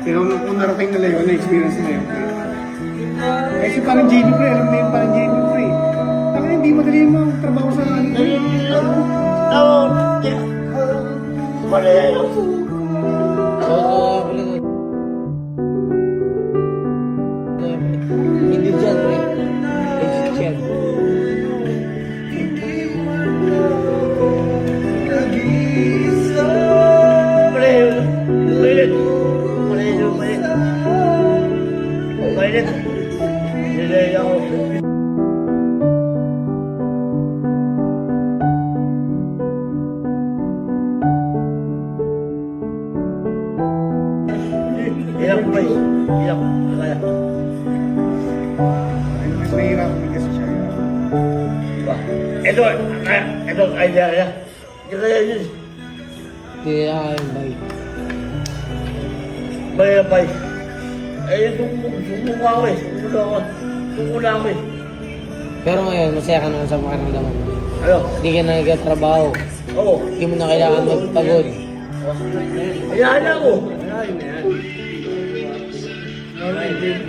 Pero kung narating nila yun, na-experience nila yun. Kasi parang JB pre, alam mo yun parang JB pre. Taka hindi madali mo ang trabaho sa ano. Ako, mali yun. Hindi dyan, pre. Legit yan. Mali yun. Mainit. Mali yun, mainit. Mainit. Hindi ako. Hirap ba yun? Hirap. Kaya. Mas mahirap kasi siya. Diba? Ito, idea niya. Hindi kaya yun. Hindi na kayang bay. May bay. Eh, sumuko ako eh. Sumuko na ako eh. Pero ngayon, masaya ka naman sa makaramdaman mo. Ano? Hindi ka na nagtatrabaho. Oo. Hindi mo na kailangan magpagod. Hayaan na ako.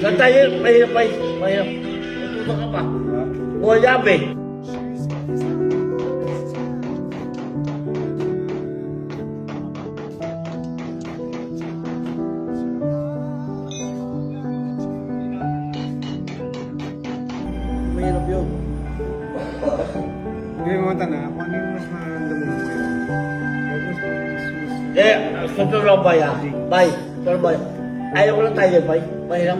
Sa tayo, mahirap pa eh. Mahirap. Tutok ka pa. Buhay yabe. Mahirap yun. Hindi mo na, kung ano yung mas maramdaman mo ngayon. Eh, sa tulong ba yan? Bay, tulong ba yan? Ayaw ko lang tayo, bay. Mahirap.